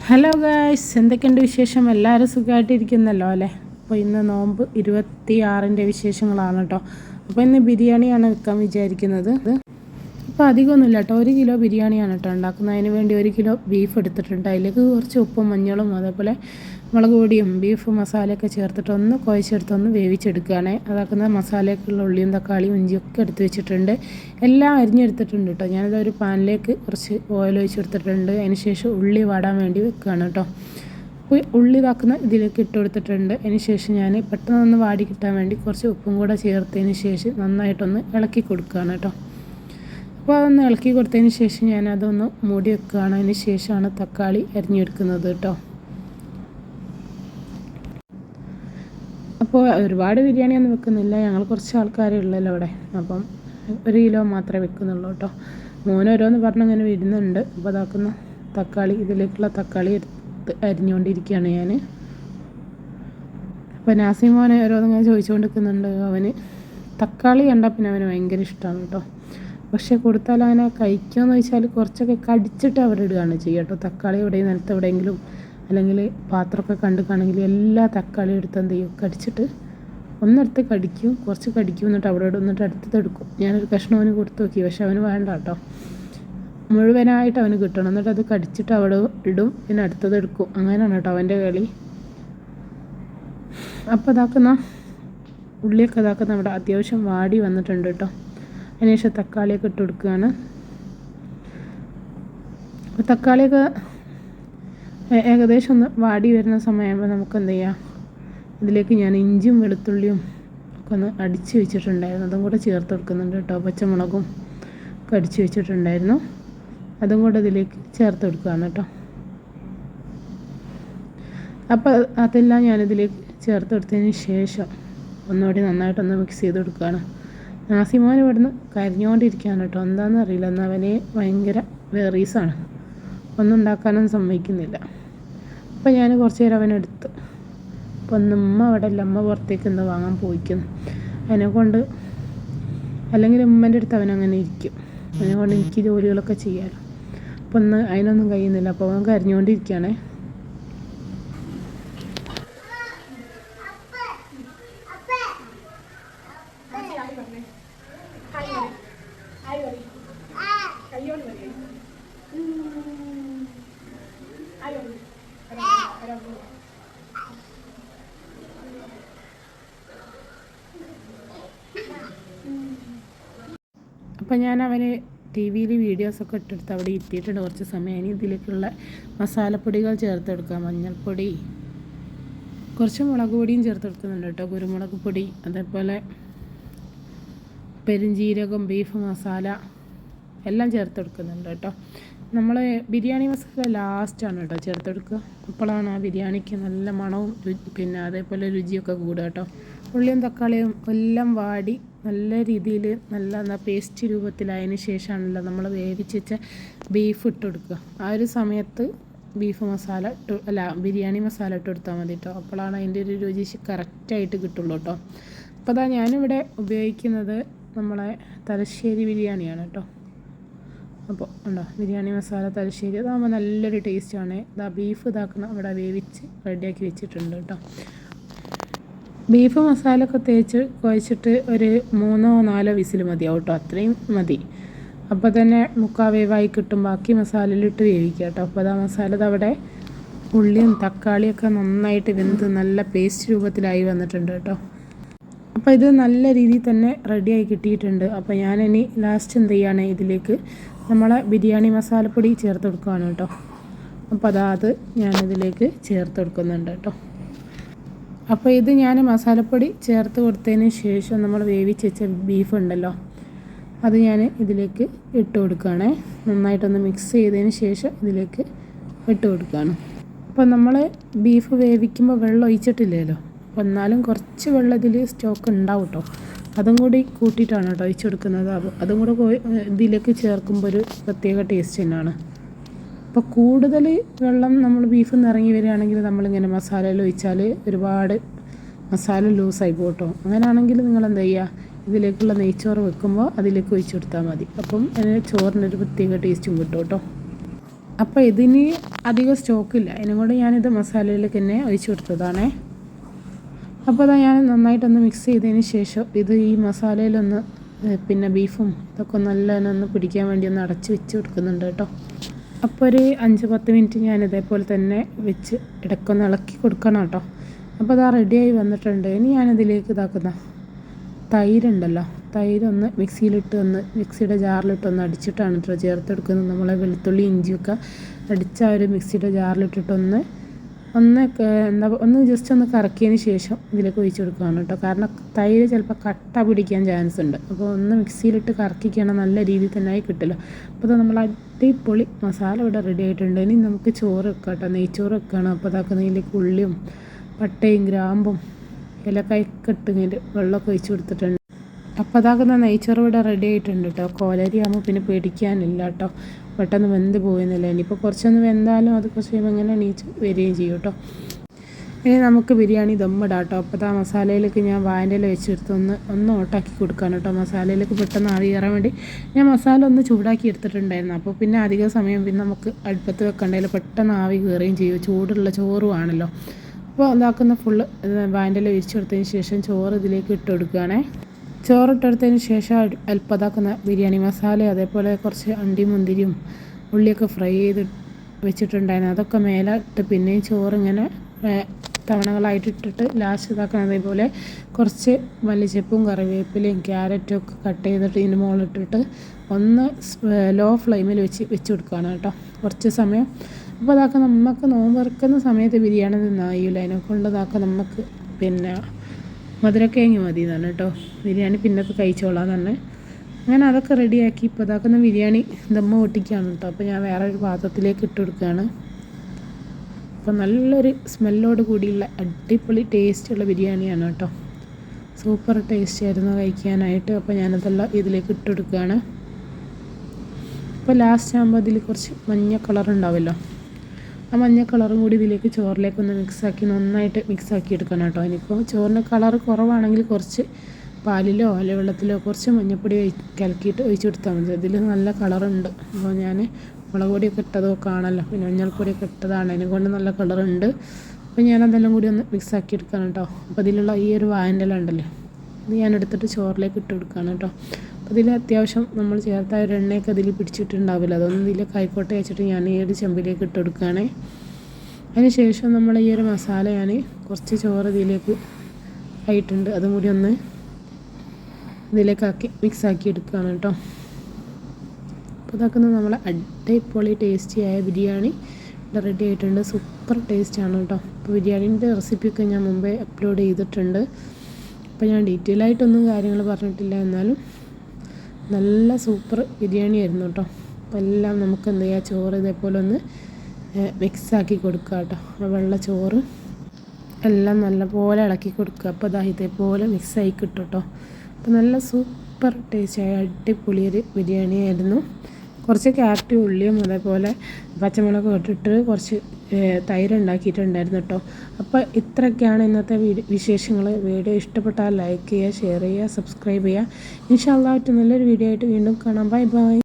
Hello guys, എന്തൊക്കെയുണ്ട് വിശേഷം? എല്ലാവരും സുഖമായിട്ടിരിക്കുന്നല്ലോ അല്ലേ? അപ്പോൾ ഇന്ന് നോമ്പ് 26-ൻ്റെ വിശേഷങ്ങളാണ് കേട്ടോ. അപ്പോൾ ഇന്ന് ബിരിയാണിയാണ് വെക്കാൻ വിചാരിക്കുന്നത്. അപ്പോൾ അധികമൊന്നുമില്ല കേട്ടോ, 1 കിലോ ബിരിയാണിയാണ് കേട്ടോ ഉണ്ടാക്കുന്നത്. അതിന് വേണ്ടി 1 കിലോ ബീഫ് എടുത്തിട്ടുണ്ട്. അതിലേക്ക് കുറച്ച് ഉപ്പും മഞ്ഞളും അതേപോലെ മുളക് പൊടിയും ബീഫ് മസാലയൊക്കെ ചേർത്തിട്ട് ഒന്ന് കുഴച്ചെടുത്തൊന്ന് വേവിച്ചെടുക്കുകയാണ്. അതാക്കുന്ന മസാലയൊക്കെയുള്ള ഉള്ളിയും തക്കാളിയും ഇഞ്ചിയൊക്കെ എടുത്ത് വെച്ചിട്ടുണ്ട്. എല്ലാം അരിഞ്ഞെടുത്തിട്ടുണ്ട് കേട്ടോ. ഞാനിത് ഒരു പാനിലേക്ക് കുറച്ച് ഓയിൽ ഒഴിച്ചെടുത്തിട്ടുണ്ട്. അതിന് ശേഷം ഉള്ളി വാടാൻ വേണ്ടി വെക്കുകയാണ് കേട്ടോ. അപ്പോൾ ഉള്ളി ഇതാക്കുന്ന ഇതിലേക്ക് ഇട്ട് കൊടുത്തിട്ടുണ്ട്. അതിന് ശേഷം ഞാൻ പെട്ടെന്നൊന്ന് വാടി കിട്ടാൻ വേണ്ടി കുറച്ച് ഉപ്പും കൂടെ ചേർത്തതിന് ശേഷം നന്നായിട്ടൊന്ന് ഇളക്കി കൊടുക്കുകയാണ് കേട്ടോ. അപ്പോൾ അതൊന്ന് ഇളക്കി കൊടുത്തതിന് ശേഷം ഞാനതൊന്ന് മൂടി വെക്കുകയാണ്. അതിന് ശേഷമാണ് തക്കാളി അരിഞ്ഞെടുക്കുന്നത് കേട്ടോ. അപ്പോൾ ഒരുപാട് ബിരിയാണിയൊന്നും വെക്കുന്നില്ല, ഞങ്ങൾ കുറച്ച് ആൾക്കാരേ ഉള്ളല്ലോ അവിടെ. അപ്പം 1 കിലോ മാത്രമേ വെക്കുന്നുള്ളൂ കേട്ടോ. മോനോരോന്ന് പറഞ്ഞങ്ങനെ വരുന്നുണ്ട്. അപ്പോൾ അതാക്കുന്ന തക്കാളി, ഇതിലേക്കുള്ള തക്കാളി എടുത്ത് അരിഞ്ഞുകൊണ്ടിരിക്കുകയാണ് ഞാൻ. അപ്പോൾ നാസിം മോനെ ഓരോന്നിങ്ങനെ ചോദിച്ചുകൊണ്ട് നിൽക്കുന്നുണ്ട്. അവന് തക്കാളി കണ്ടാൽ പിന്നെ അവന് ഭയങ്കര ഇഷ്ടമാണ് കേട്ടോ. പക്ഷേ കൊടുത്താൽ അങ്ങനെ കഴിക്കുമെന്ന് ചോദിച്ചാൽ കുറച്ചൊക്കെ കടിച്ചിട്ട് അവിടെ ഇടുകയാണ് ചെയ്യുക കേട്ടോ. തക്കാളി എവിടെയും നിലത്ത് എവിടെയെങ്കിലും അല്ലെങ്കിൽ പാത്രമൊക്കെ കണ്ടിട്ടാണെങ്കിൽ എല്ലാ തക്കാളിയും എടുത്ത് എന്ത് ചെയ്യും, കടിച്ചിട്ട് ഒന്നെടുത്ത് കടിക്കും, കുറച്ച് കടിക്കും, എന്നിട്ട് അവിടെ ഇടും, എന്നിട്ട് അടുത്തതെടുക്കും. ഞാനൊരു കഷ്ണം അവന് കൊടുത്ത് നോക്കി, പക്ഷെ അവന് വേണ്ട കേട്ടോ. മുഴുവനായിട്ട് അവന് കിട്ടണം, എന്നിട്ട് അത് കടിച്ചിട്ട് അവിടെ ഇടും, പിന്നെ അടുത്തതെടുക്കും. അങ്ങനെയാണ് കേട്ടോ അവൻ്റെ കളി. അപ്പോൾ ഇതാക്കുന്ന ഉള്ളിയൊക്കെ ഇതാക്കുന്ന അവിടെ അത്യാവശ്യം വാടി വന്നിട്ടുണ്ട് കേട്ടോ. അതിനുശേഷം തക്കാളിയൊക്കെ ഇട്ട് കൊടുക്കുകയാണ്. അപ്പോൾ തക്കാളിയൊക്കെ ഏകദേശം ഒന്ന് വാടി വരുന്ന സമയമാകുമ്പോൾ നമുക്ക് എന്ത് ചെയ്യാം, ഇതിലേക്ക് ഞാൻ ഇഞ്ചിയും വെളുത്തുള്ളിയും ഒക്കെ ഒന്ന് അടിച്ച് വെച്ചിട്ടുണ്ടായിരുന്നു, അതും കൂടെ ചേർത്ത് കൊടുക്കുന്നുണ്ട് കേട്ടോ. പച്ചമുളകും ഒക്കെ അടിച്ച് വെച്ചിട്ടുണ്ടായിരുന്നു, അതും കൂടെ ഇതിലേക്ക് ചേർത്ത് കൊടുക്കുകയാണ് കേട്ടോ. അപ്പോൾ അതെല്ലാം ഞാനിതിലേക്ക് ചേർത്ത് കൊടുത്തതിന് ശേഷം ഒന്നുകൂടി നന്നായിട്ടൊന്ന് മിക്സ് ചെയ്ത് കൊടുക്കുകയാണ്. നാസിമോൻ ഇവിടുന്ന് കരഞ്ഞുകൊണ്ടിരിക്കുകയാണ് കേട്ടോ. എന്താണെന്ന് അറിയില്ല, എന്നാൽ അവനെ ഭയങ്കര വേറീസാണ്, ഒന്നും ഉണ്ടാക്കാനൊന്നും സമ്മതിക്കുന്നില്ല. അപ്പോൾ ഞാൻ കുറച്ച് നേരം അവനെടുത്ത്, അപ്പോൾ ഉമ്മ അവിടെ ഇല്ല, അമ്മ പുറത്തേക്ക് എന്താ വാങ്ങാൻ പോയിക്കുന്നു. അതിനെക്കൊണ്ട് അല്ലെങ്കിൽ ഉമ്മൻ്റെ അടുത്ത് അവനങ്ങനെ ഇരിക്കും, അതിനെക്കൊണ്ട് എനിക്ക് ജോലികളൊക്കെ ചെയ്യാമല്ലോ. അപ്പോൾ ഒന്ന് അതിനൊന്നും കഴിയുന്നില്ല, അപ്പോൾ അവൻ കരഞ്ഞുകൊണ്ടിരിക്കുകയാണേ. അപ്പോൾ ഞാൻ അവന് ടി വിയിൽ വീഡിയോസൊക്കെ ഇട്ടെടുത്ത് അവിടെ ഇരുത്തിയിട്ടുണ്ട് കുറച്ച് സമയം. ഇനി ഇതിലേക്കുള്ള മസാലപ്പൊടികൾ ചേർത്തെടുക്കുക. മഞ്ഞൾപ്പൊടി, കുറച്ച് മുളക് പൊടിയും ചേർത്തെടുക്കുന്നുണ്ട് കേട്ടോ, കുരുമുളക് പൊടി, അതേപോലെ പെരുംജീരകം, ബീഫ് മസാല എല്ലാം ചേർത്തെടുക്കുന്നുണ്ട് കേട്ടോ. നമ്മൾ ബിരിയാണി മസാല ലാസ്റ്റാണ് കേട്ടോ ചേർത്തെടുക്കുക. അപ്പോഴാണ് ആ ബിരിയാണിക്ക് നല്ല മണവും പിന്നെ അതേപോലെ രുചിയൊക്കെ കൂടുക കേട്ടോ. ഉള്ളിയും തക്കാളിയും എല്ലാം വാടി നല്ല രീതിയിൽ നല്ല പേസ്റ്റ് രൂപത്തിലായതിന് ശേഷമാണല്ലോ നമ്മൾ വേവിച്ച് വെച്ച ബീഫ് ഇട്ട് കൊടുക്കുക. ആ ഒരു സമയത്ത് ബീഫ് മസാല ബിരിയാണി മസാല ഇട്ട് കൊടുത്താൽ മതി കേട്ടോ. അപ്പോഴാണ് അതിൻ്റെ ഒരു രുചി കറക്റ്റായിട്ട് കിട്ടുള്ളൂ കേട്ടോ. അപ്പോൾ അതാ ഞാനിവിടെ ഉപയോഗിക്കുന്നത് നമ്മളെ തലശ്ശേരി ബിരിയാണിയാണ് കേട്ടോ. അപ്പോൾ ഉണ്ടോ ബിരിയാണി മസാല തലശ്ശേരി, അതാകുമ്പോൾ നല്ലൊരു ടേസ്റ്റാണ്. ഇതാ ബീഫ് ഇതാക്കണം അവിടെ വേവിച്ച് റെഡിയാക്കി വെച്ചിട്ടുണ്ട് കേട്ടോ. ബീഫ് മസാല ഒക്കെ തേച്ച് കുഴച്ചിട്ട് ഒരു 3-4 വിസിൽ മതിയാവും കേട്ടോ, അത്രയും മതി. അപ്പോൾ തന്നെ മുക്കാൽ വേവായി കിട്ടും. ബാക്കി മസാലയിലിട്ട് വേവിക്കുക കേട്ടോ. അപ്പോൾ അതാ മസാല അവിടെ ഉള്ളിയും തക്കാളിയൊക്കെ നന്നായിട്ട് വെന്ത് നല്ല പേസ്റ്റ് രൂപത്തിലായി വന്നിട്ടുണ്ട് കേട്ടോ. അപ്പോൾ ഇത് നല്ല രീതിയിൽ തന്നെ റെഡിയായി കിട്ടിയിട്ടുണ്ട്. അപ്പോൾ ഞാനിനി ലാസ്റ്റ് എന്ത് ചെയ്യാണ്, ഇതിലേക്ക് നമ്മളെ ബിരിയാണി മസാലപ്പൊടി ചേർത്ത് കൊടുക്കുകയാണ് കേട്ടോ. അപ്പോൾ അത് ഞാനിതിലേക്ക് ചേർത്ത് കൊടുക്കുന്നുണ്ട് കേട്ടോ. അപ്പോൾ ഇത് ഞാൻ മസാലപ്പൊടി ചേർത്ത് കൊടുത്തതിന് ശേഷം നമ്മൾ വേവിച്ച് വെച്ച ബീഫ് ഉണ്ടല്ലോ, അത് ഞാൻ ഇതിലേക്ക് ഇട്ട് കൊടുക്കുകയാണ്. നന്നായിട്ടൊന്ന് മിക്സ് ചെയ്തതിന് ശേഷം ഇതിലേക്ക് ഇട്ട് കൊടുക്കുകയാണ്. അപ്പോൾ നമ്മൾ ബീഫ് വേവിക്കുമ്പോൾ വെള്ളം ഒഴിച്ചിട്ടില്ലല്ലോ, അപ്പോൾ എന്നാലും കുറച്ച് വെള്ളം ഇതിൽ സ്റ്റോക്ക് ഉണ്ടാവും കേട്ടോ. അതും കൂടി കൂട്ടിയിട്ടാണ് കേട്ടോ ഒഴിച്ച് കൊടുക്കുന്നത്. അതും കൂടെ ഇതിലേക്ക് ചേർക്കുമ്പോൾ ഒരു പ്രത്യേക ടേസ്റ്റ് തന്നെയാണ്. അപ്പോൾ കൂടുതൽ വെള്ളം നമ്മൾ ബീഫിൽ നിന്ന് ഇറങ്ങി വരികയാണെങ്കിൽ നമ്മളിങ്ങനെ മസാലയിൽ ഒഴിച്ചാൽ ഒരുപാട് മസാല ലൂസായി പോട്ടോ. അങ്ങനെയാണെങ്കിൽ നിങ്ങൾ എന്താ ചെയ്യുക, ഇതിലേക്കുള്ള നെയ്ച്ചോറ് വെക്കുമ്പോൾ അതിലേക്ക് ഒഴിച്ച് കൊടുത്താൽ മതി. അപ്പം അതിന് ചോറിനൊരു പ്രത്യേക ടേസ്റ്റും കിട്ടും കേട്ടോ. അപ്പോൾ ഇതിന് അധികം സ്റ്റോക്കില്ല, അതിനും കൂടെ ഞാനിത് മസാലയിലേക്ക് തന്നെ ഒഴിച്ചു കൊടുത്തതാണേ. അപ്പോൾ അതാ ഞാൻ നന്നായിട്ടൊന്ന് മിക്സ് ചെയ്തതിന് ശേഷം ഇത് ഈ മസാലയിലൊന്ന് പിന്നെ ബീഫും ഇതൊക്കെ നല്ലതൊന്ന് പിടിക്കാൻ വേണ്ടി ഒന്ന് അടച്ച് വെച്ച് കൊടുക്കുന്നുണ്ട് കേട്ടോ. അപ്പോൾ ഒരു 5-10 മിനിറ്റ് ഞാൻ ഇതേപോലെ തന്നെ വെച്ച് ഇടയ്ക്കൊന്ന് ഇളക്കി കൊടുക്കണം കേട്ടോ. അപ്പോൾ അതാ റെഡിയായി വന്നിട്ടുണ്ട്. ഇനി ഞാനിതിലേക്ക് ഇതാക്കുന്ന തൈരുണ്ടല്ലോ, തൈരൊന്ന് മിക്സിയുടെ ജാറിലിട്ടൊന്ന് അടിച്ചിട്ടാണ് കേട്ടോ ചേർത്തെടുക്കുന്നത്. നമ്മളെ വെളുത്തുള്ളി ഇഞ്ചിയൊക്കെ അടിച്ച ഒരു മിക്സിയുടെ ജാറിലിട്ടിട്ടൊന്ന് ജസ്റ്റ് ഒന്ന് കറക്കിയതിന് ശേഷം ഇതിലേക്ക് ഒഴിച്ച് കൊടുക്കുകയാണ് കേട്ടോ. കാരണം തൈര് ചിലപ്പോൾ കട്ട പിടിക്കാൻ ചാൻസ് ഉണ്ട്. അപ്പോൾ ഒന്ന് മിക്സിയിലിട്ട് കറക്കിക്കണം, നല്ല രീതിയിൽ തന്നെ ആയി കിട്ടില്ല. അപ്പോൾ അത് നമ്മൾ അടിപൊളി മസാല ഇവിടെ റെഡി ആയിട്ടുണ്ട്. ഇനി നമുക്ക് ചോറ് വെക്കാം കേട്ടോ, നെയ്ച്ചോറ് വെക്കുകയാണ്. അപ്പോൾ അതാക്കുന്നതിലേക്ക് ഉള്ളിയും പട്ടയും ഗ്രാമ്പും ഇലക്കായൊക്കെ ഇട്ടിങ്ങനെ വെള്ളമൊക്കെ ഒഴിച്ച് കൊടുത്തിട്ടുണ്ട്. അപ്പോൾ അതാക്കുന്ന നെയ്ച്ചോറ് ഇവിടെ റെഡി ആയിട്ടുണ്ട് കേട്ടോ. കോലരി ആകുമ്പോൾ പിന്നെ പേടിക്കാനില്ല കേട്ടോ, പെട്ടെന്ന് വെന്ത് പോകുന്നില്ല. ഇനിയിപ്പോൾ കുറച്ചൊന്ന് വെന്താലും അത് കുറച്ച് കഴിയുമ്പോൾ ഇങ്ങനെ എണീച്ച് വരികയും ചെയ്യും കേട്ടോ. ഇനി നമുക്ക് ബിരിയാണി ദമ്മിടാം കേട്ടോ. അപ്പോൾ ആ മസാലയിലേക്ക് ഞാൻ വാഴൻ്റെ ഇല വെച്ചെടുത്ത് ഒന്ന് ഓട്ടാക്കി കൊടുക്കുകയാണ് കേട്ടോ. മസാലയിലേക്ക് പെട്ടെന്ന് ആവി കയറാൻ വേണ്ടി ഞാൻ മസാല ഒന്ന് ചൂടാക്കി എടുത്തിട്ടുണ്ടായിരുന്നു. അപ്പോൾ പിന്നെ അധിക സമയം പിന്നെ നമുക്ക് അടുപ്പത്ത് വെക്കേണ്ടതിൽ പെട്ടെന്ന് ആവി കയറുകയും ചെയ്യും, ചൂടുള്ള ചോറുമാണല്ലോ. അപ്പോൾ അതാക്കുന്ന ഫുള്ള് വാഴൻ്റെ ഇല വിരിച്ചു കൊടുത്തതിന് ശേഷം ചോറ് ഇതിലേക്ക് ഇട്ട് കൊടുക്കുകയാണേ. ചോറിട്ടെടുത്തതിന് ശേഷം അല്പം അതാക്കുന്ന ബിരിയാണി മസാല, അതേപോലെ കുറച്ച് അണ്ടിയും മുന്തിരിയും ഉള്ളിയൊക്കെ ഫ്രൈ ചെയ്ത് വെച്ചിട്ടുണ്ടായിരുന്നു, അതൊക്കെ മേലെ ഇട്ട് പിന്നെയും ചോറിങ്ങനെ തവണകളായിട്ട് ഇട്ടിട്ട് ലാസ്റ്റ് ഇതാക്കണം. അതേപോലെ കുറച്ച് മല്ലിച്ചപ്പും കറിവേപ്പിലയും ക്യാരറ്റും ഒക്കെ കട്ട് ചെയ്തിട്ട് ഇതിൻ്റെ മുകളിലിട്ടിട്ട് ഒന്ന് ലോ ഫ്ലെയിമിൽ വെച്ച് കൊടുക്കുകയാണ് കേട്ടോ കുറച്ച് സമയം. അപ്പോൾ അതൊക്കെ നമുക്ക് നോമ്പ് സമയത്ത് ബിരിയാണി തിന്നായില്ല, അതിനെക്കൊണ്ട് ഇതാക്കുക നമുക്ക് പിന്നെ മധുരക്കിഴങ്ങ് മതി എന്നാണ് കേട്ടോ. ബിരിയാണി പിന്നൊക്കെ കഴിച്ചോളാം തന്നെ. അങ്ങനെ അതൊക്കെ റെഡിയാക്കി ഇപ്പോൾ ഇതാക്കുന്ന ബിരിയാണി ദമ്മ് പൊട്ടിക്കുകയാണ് കേട്ടോ. അപ്പോൾ ഞാൻ വേറെ ഒരു പാത്രത്തിലേക്ക് ഇട്ട് കൊടുക്കുകയാണ്. അപ്പോൾ നല്ലൊരു സ്മെല്ലോട് കൂടിയുള്ള അടിപൊളി ടേസ്റ്റുള്ള ബിരിയാണിയാണ് കേട്ടോ. സൂപ്പർ ടേസ്റ്റ് ആയിരുന്നു കഴിക്കാനായിട്ട്. അപ്പോൾ ഞാനതെല്ലാം ഇതിലേക്ക് ഇട്ട് കൊടുക്കുകയാണ്. അപ്പോൾ ലാസ്റ്റ് ആകുമ്പോൾ അതിൽ കുറച്ച് മഞ്ഞ കളർ ഉണ്ടാവുമല്ലോ, ആ മഞ്ഞ കളറും കൂടി ഇതിലേക്ക് ചോറിലേക്കൊന്ന് നന്നായിട്ട് മിക്സാക്കി എടുക്കണം കേട്ടോ. ഇനിയിപ്പോൾ ചോറിന് കളർ കുറവാണെങ്കിൽ കുറച്ച് പാലിലോ അല്ലെങ്കിൽ വെള്ളത്തിലോ കുറച്ച് മഞ്ഞൾപ്പൊടി കലക്കിയിട്ട് ഒഴിച്ച് കൊടുത്താൽ മതി. അതിൽ നല്ല കളറുണ്ട്. അപ്പോൾ ഞാൻ മുളക് പൊടിയൊക്കെ ഇട്ടതൊക്കെ ആണല്ലോ, പിന്നെ മഞ്ഞൾപ്പൊടിയൊക്കെ ഇട്ടതാണ്, അതിനെക്കൊണ്ട് നല്ല കളറുണ്ട്. അപ്പോൾ ഞാനതെല്ലാം കൂടി ഒന്ന് മിക്സാക്കി എടുക്കണം കേട്ടോ. അപ്പോൾ ഇതിലുള്ള ഈ ഒരു വാഴൻ്റെ ഇല ഉണ്ടല്ലോ, ഇത് ഞാൻ എടുത്തിട്ട് ചോറിലേക്ക് ഇട്ട് കൊടുക്കുകയാണ് കേട്ടോ. അപ്പോൾ ഇതിൽ അത്യാവശ്യം നമ്മൾ ചേർത്ത ഒരു എണ്ണയൊക്കെ അതിൽ പിടിച്ചിട്ടുണ്ടാവില്ല, അതൊന്നും ഇതിലേക്ക് ആയിക്കോട്ടെ വെച്ചിട്ട് ഞാൻ ഈ ഒരു ചെമ്പിലേക്ക് ഇട്ട് കൊടുക്കുകയാണ്. അതിന് ശേഷം നമ്മൾ ഈ ഒരു മസാല ഞാൻ കുറച്ച് ചോറ് ഇതിലേക്ക് ആയിട്ടുണ്ട്, അതും കൂടി ഒന്ന് ഇതിലേക്കാക്കി മിക്സാക്കി എടുക്കുകയാണ് കേട്ടോ. അപ്പോൾ ഇതൊക്കെ നമ്മൾ അടിപൊളി ടേസ്റ്റിയായ ബിരിയാണി റെഡി ആയിട്ടുണ്ട്. സൂപ്പർ ടേസ്റ്റാണ് കേട്ടോ. അപ്പോൾ ബിരിയാണീൻ്റെ റെസിപ്പിയൊക്കെ ഞാൻ മുമ്പേ അപ്ലോഡ് ചെയ്തിട്ടുണ്ട്. അപ്പോൾ ഞാൻ ഡീറ്റെയിൽ ആയിട്ടൊന്നും കാര്യങ്ങൾ പറഞ്ഞിട്ടില്ല, എന്നാലും നല്ല സൂപ്പർ ബിരിയാണി ആയിരുന്നു കേട്ടോ. അപ്പോൾ എല്ലാം നമുക്ക് എന്ത് ചെയ്യുക, ചോറ് ഇതേപോലെ ഒന്ന് മിക്സാക്കി കൊടുക്കുക കേട്ടോ. വെള്ള ചോറ് എല്ലാം നല്ലപോലെ ഇളക്കി കൊടുക്കുക. അപ്പോൾ അതാ ഇതേപോലെ മിക്സായി കിട്ടും കേട്ടോ. അപ്പോൾ നല്ല സൂപ്പർ ടേസ്റ്റായ അടിപൊളിയൊരു ബിരിയാണി ആയിരുന്നു. കുറച്ച് ക്യാരറ്റും ഉള്ളിയും അതേപോലെ പച്ചമുളകും ഇട്ടിട്ട് കുറച്ച് തൈര് ഉണ്ടാക്കിയിട്ടുണ്ടായിരുന്നു കേട്ടോ. അപ്പോൾ ഇത്രയൊക്കെയാണ് ഇന്നത്തെ വിശേഷങ്ങൾ. വീഡിയോ ഇഷ്ടപ്പെട്ടാൽ ലൈക്ക് ചെയ്യുക, ഷെയർ ചെയ്യുക, സബ്സ്ക്രൈബ് ചെയ്യുക. ഇൻഷാ അല്ലാഹ് നല്ലൊരു വീഡിയോ ആയിട്ട് വീണ്ടും കാണാം. Bye bye.